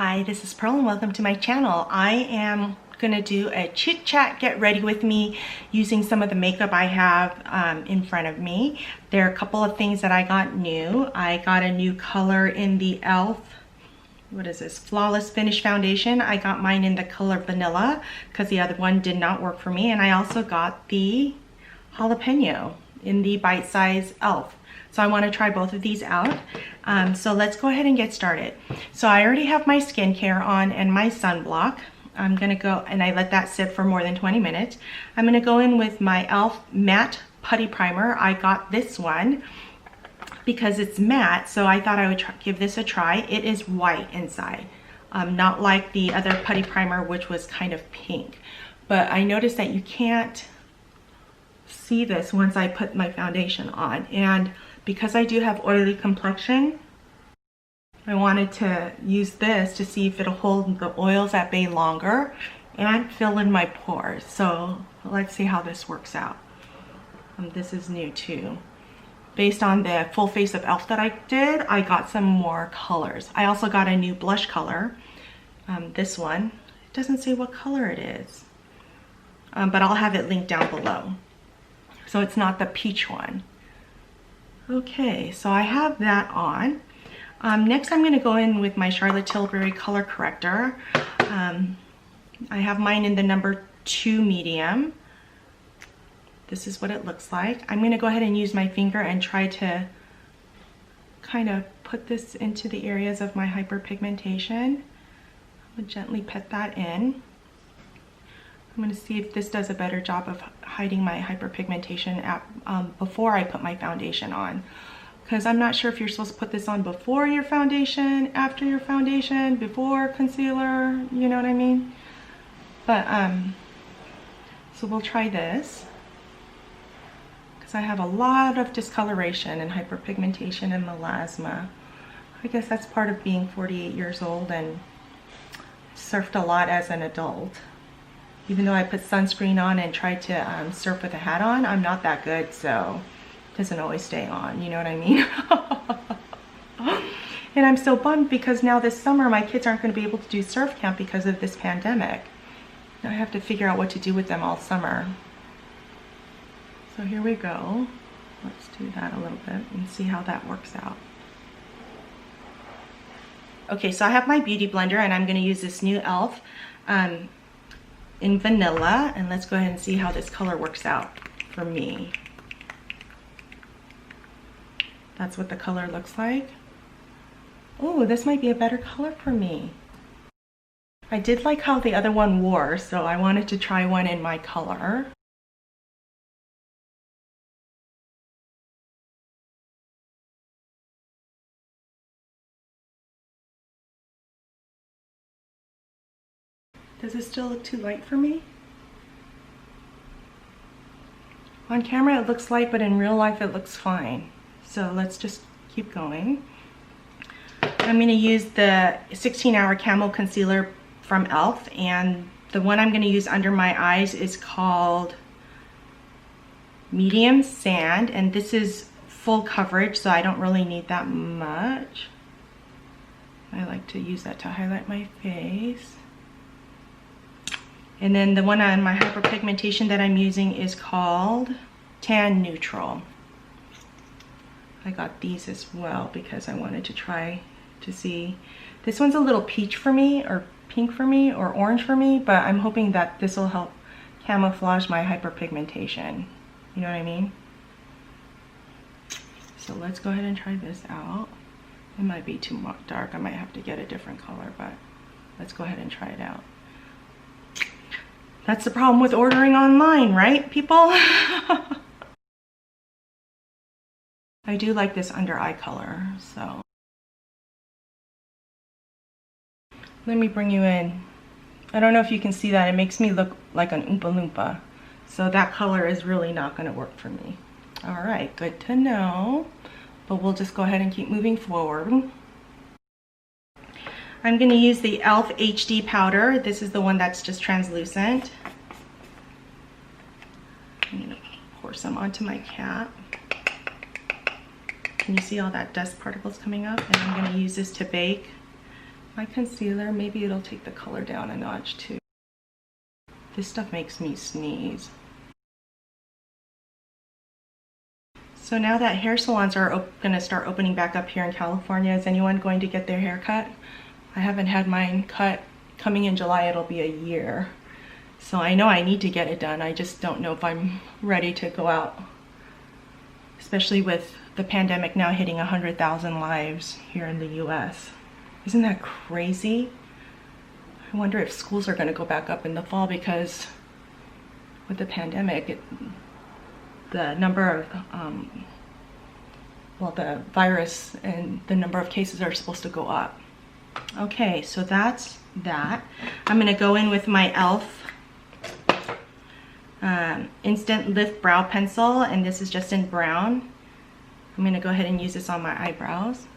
Hi, this is Pearl and welcome to my channel. I am gonna do a chit chat, get ready with me using some of the makeup I have in front of me. There are a couple of things that I got new. I got a new color in the e.l.f. What is this? Flawless Finish Foundation. I got mine in the color Vanilla because the other one did not work for me. And I also got the jalapeno in the bite size e.l.f. So I want to try both of these out. So let's go ahead and get started. So I already have my skincare on and my sunblock. I'm gonna go, and I let that sit for more than 20 minutes. I'm gonna go in with my e.l.f. matte putty primer. I got this one because it's matte, so I thought I would give this a try. It is white inside, not like the other putty primer, which was kind of pink. But I noticed that you can't see this once I put my foundation on, and because I do have oily complexion, I wanted to use this to see if it'll hold the oils at bay longer and fill in my pores. So let's see how this works out. This is new too. Based on the full face of e.l.f. that I did, I got some more colors. I also got a new blush color. This one, it doesn't say what color it is, but I'll have it linked down below. So it's not the peach one. Okay, so I have that on. Next I'm going to go in with my Charlotte Tilbury color corrector. I have mine in the number 2 medium. This is what it looks like. I'm going to go ahead and use my finger and try to kind of put this into the areas of my hyperpigmentation. I'll gently pet that in. I'm going to see if this does a better job of hiding my hyperpigmentation before I put my foundation on. Because I'm not sure if you're supposed to put this on before your foundation, after your foundation, before concealer, you know what I mean? But, so we'll try this. Because I have a lot of discoloration and hyperpigmentation and melasma. I guess that's part of being 48 years old and surfed a lot as an adult. Even though I put sunscreen on and tried to surf with a hat on, I'm not that good, so it doesn't always stay on, you know what I mean? And I'm so bummed because now this summer my kids aren't going to be able to do surf camp because of this pandemic. Now I have to figure out what to do with them all summer. So here we go. Let's do that a little bit and see how that works out. Okay, so I have my beauty blender and I'm going to use this new e.l.f. In Vanilla, and let's go ahead and see how this color works out for me. That's what the color looks like. Oh, this might be a better color for me. I did like how the other one wore, so I wanted to try one in my color. Does it still look too light for me? On camera it looks light, but in real life it looks fine. So let's just keep going. I'm going to use the 16-hour Camo Concealer from e.l.f. and the one I'm going to use under my eyes is called Medium Sand, and this is full coverage, so I don't really need that much. I like to use that to highlight my face. And then the one on my hyperpigmentation that I'm using is called Tan Neutral. I got these as well because I wanted to try to see. This one's a little peach for me, or pink for me, or orange for me, but I'm hoping that this will help camouflage my hyperpigmentation. You know what I mean? So let's go ahead and try this out. It might be too dark. I might have to get a different color, but let's go ahead and try it out. That's the problem with ordering online, right, people? I do like this under eye color, so. Let me bring you in. I don't know if you can see that. It makes me look like an Oompa Loompa. So that color is really not going to work for me. All right, good to know. But we'll just go ahead and keep moving forward. I'm going to use the e.l.f. HD powder. This is the one that's just translucent. I'm going to pour some onto my cap. Can you see all that dust particles coming up? And I'm going to use this to bake my concealer. Maybe it'll take the color down a notch too. This stuff makes me sneeze. So now that hair salons are going to start opening back up here in California, is anyone going to get their hair cut? I haven't had mine cut. Coming in July, it'll be a year. So I know I need to get it done. I just don't know if I'm ready to go out, especially with the pandemic now hitting 100,000 lives here in the US. Isn't that crazy? I wonder if schools are going to go back up in the fall, because with the pandemic, the number of, well, the virus and the number of cases are supposed to go up. Okay, so that's that. I'm going to go in with my e.l.f. Instant Lift Brow Pencil, and this is just in brown. I'm going to go ahead and use this on my eyebrows.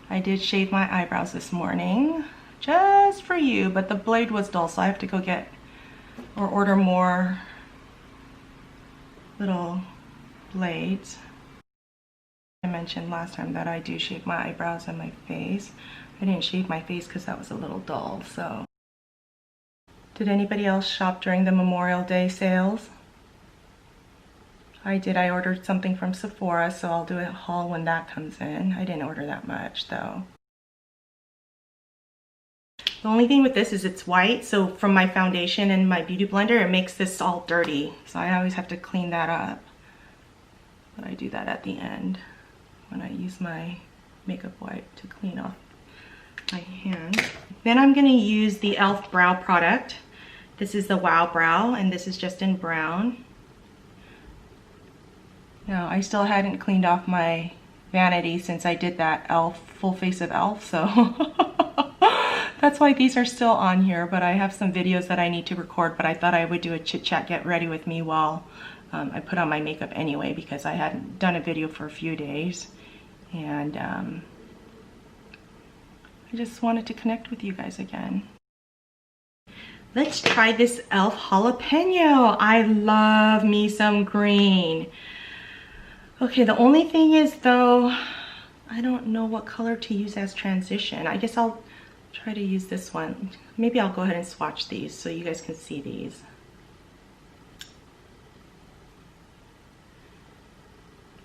I did shave my eyebrows this morning, just for you, but the blade was dull, so I have to go get or order more little blades. I mentioned last time that I do shave my eyebrows and my face. I didn't shave my face because that was a little dull, so. Did anybody else shop during the Memorial Day sales? I did. I ordered something from Sephora, so I'll do a haul when that comes in. I didn't order that much though. The only thing with this is it's white, so from my foundation and my beauty blender, it makes this all dirty. So I always have to clean that up. But I do that at the end when I use my makeup wipe to clean off my hand. Then I'm gonna use the e.l.f. brow product. This is the Wow Brow, and this is just in brown. Now, I still hadn't cleaned off my vanity since I did that e.l.f. full face of e.l.f. so that's why these are still on here, but I have some videos that I need to record, but I thought I would do a chit chat get ready with me while I put on my makeup anyway, because I hadn't done a video for a few days, and I just wanted to connect with you guys again. Let's try this e.l.f. jalapeno. I love me some green. Okay, the only thing is though, I don't know what color to use as transition. I guess I'll try to use this one. Maybe I'll go ahead and swatch these so you guys can see these.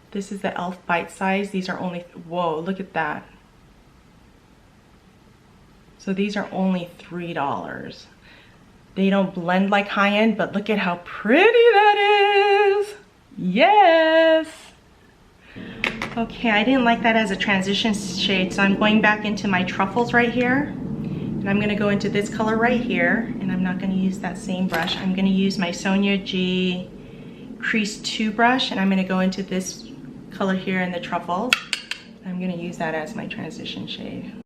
This is the e.l.f. bite size. These are only, whoa, look at that. So these are only $3. They don't blend like high-end, but look at how pretty that is. Yes. Okay, I didn't like that as a transition shade, so I'm going back into my truffles right here. And I'm gonna go into this color right here, and I'm not gonna use that same brush. I'm gonna use my Sonia G Crease 2 brush, and I'm gonna go into this color here in the truffles. I'm gonna use that as my transition shade.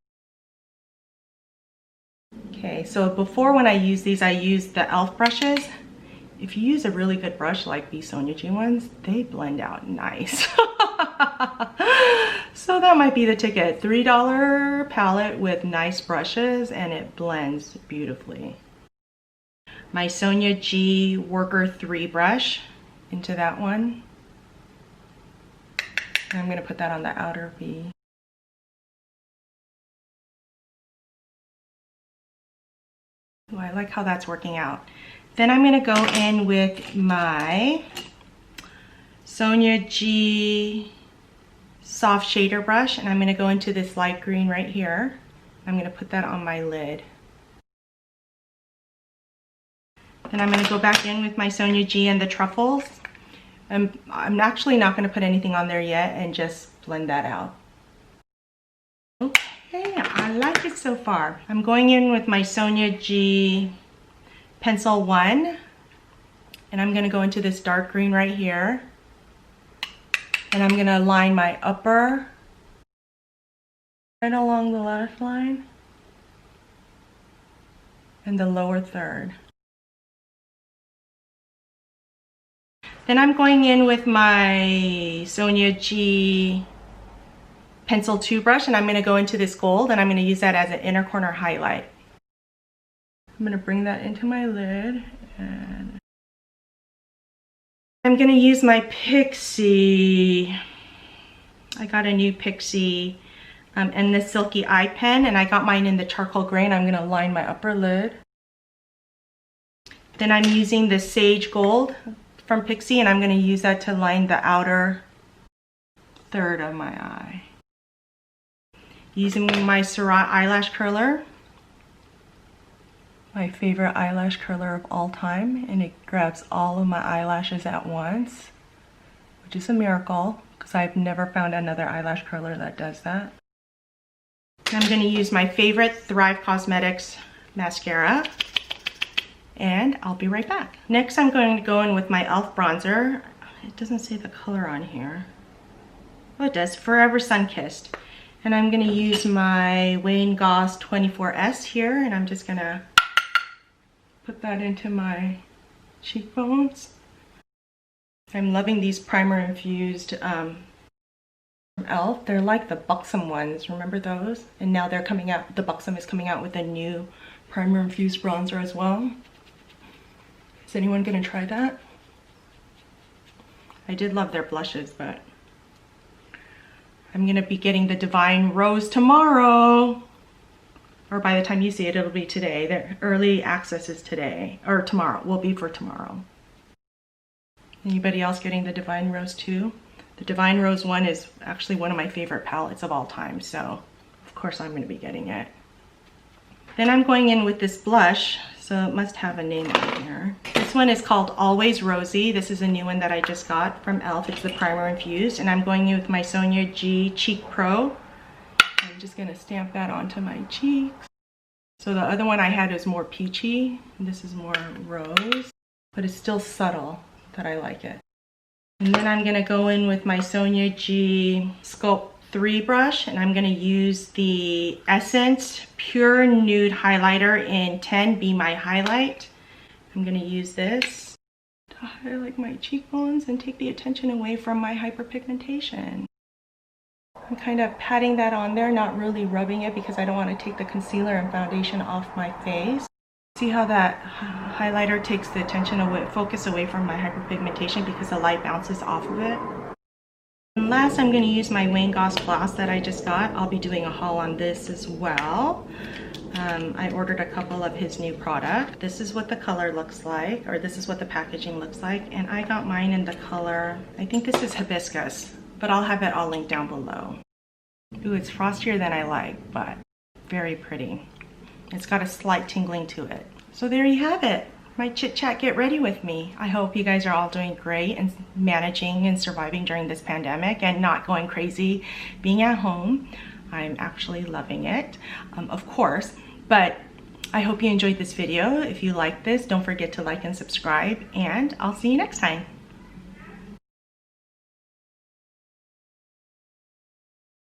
Okay, so before when I use these, I use the e.l.f. brushes. If you use a really good brush like these Sonia G ones, they blend out nice. So that might be the ticket. $3 palette with nice brushes, and it blends beautifully. My Sonia G Worker 3 brush into that one. And I'm gonna put that on the outer V. Ooh, I like how that's working out. Then I'm gonna go in with my Sonia G Soft Shader brush, and I'm gonna go into this light green right here. I'm gonna put that on my lid. Then I'm gonna go back in with my Sonia G and the truffles. I'm actually not gonna put anything on there yet, and just blend that out. Okay, I like it so far. I'm going in with my Sonia G Pencil 1, and I'm gonna go into this dark green right here. And I'm gonna line my upper right along the left line and the lower third. Then I'm going in with my Sonia G Pencil 2 brush, and I'm gonna go into this gold, and I'm gonna use that as an inner corner highlight. I'm gonna bring that into my lid, and I'm gonna use my Pixie. I got a new Pixie and this silky eye pen, and I got mine in the charcoal gray, and I'm gonna line my upper lid. Then I'm using the Sage Gold from Pixie, and I'm gonna use that to line the outer third of my eye. Using my Surratt eyelash curler, my favorite eyelash curler of all time, and it grabs all of my eyelashes at once, which is a miracle because I've never found another eyelash curler that does that. And I'm going to use my favorite Thrive Cosmetics mascara, and I'll be right back. Next, I'm going to go in with my e.l.f. bronzer. It doesn't say the color on here. Oh, it does. Forever Sun-Kissed. And I'm going to use my Wayne Goss 24S here, and I'm just going to put that into my cheekbones. I'm loving these primer infused from e.l.f. They're like the Buxom ones, remember those? And now they're coming out, the Buxom is coming out with a new primer infused bronzer as well. Is anyone gonna try that? I did love their blushes, but I'm gonna be getting the Divine Rose tomorrow. Or by the time you see it, it'll be today. The early access is today, or tomorrow, will be for tomorrow. Anybody else getting the Divine Rose too? The Divine Rose one is actually one of my favorite palettes of all time, so of course I'm gonna be getting it. Then I'm going in with this blush, so it must have a name on here. This one is called Always Rosy. This is a new one that I just got from e.l.f. It's the primer infused, and I'm going in with my Sonia G Cheek Pro. I'm just gonna stamp that onto my cheeks. So the other one I had is more peachy, and this is more rose, but it's still subtle that I like it. And then I'm gonna go in with my Sonia G Sculpt 3 brush, and I'm gonna use the Essence Pure Nude Highlighter in 10 Be My Highlight. I'm gonna use this to highlight my cheekbones and take the attention away from my hyperpigmentation. I'm kind of patting that on there, not really rubbing it because I don't want to take the concealer and foundation off my face. See how that highlighter takes the attention away, focus away from my hyperpigmentation because the light bounces off of it. And last, I'm going to use my Wayne Goss gloss that I just got. I'll be doing a haul on this as well. I ordered a couple of his new product. This is what the color looks like, or this is what the packaging looks like, and I got mine in the color, I think this is Hibiscus, but I'll have it all linked down below. Ooh, it's frostier than I like, but very pretty. It's got a slight tingling to it. So there you have it. My chit chat get ready with me. I hope you guys are all doing great and managing and surviving during this pandemic and not going crazy being at home. I'm actually loving it, of course, but I hope you enjoyed this video. If you like this, don't forget to like and subscribe, and I'll see you next time.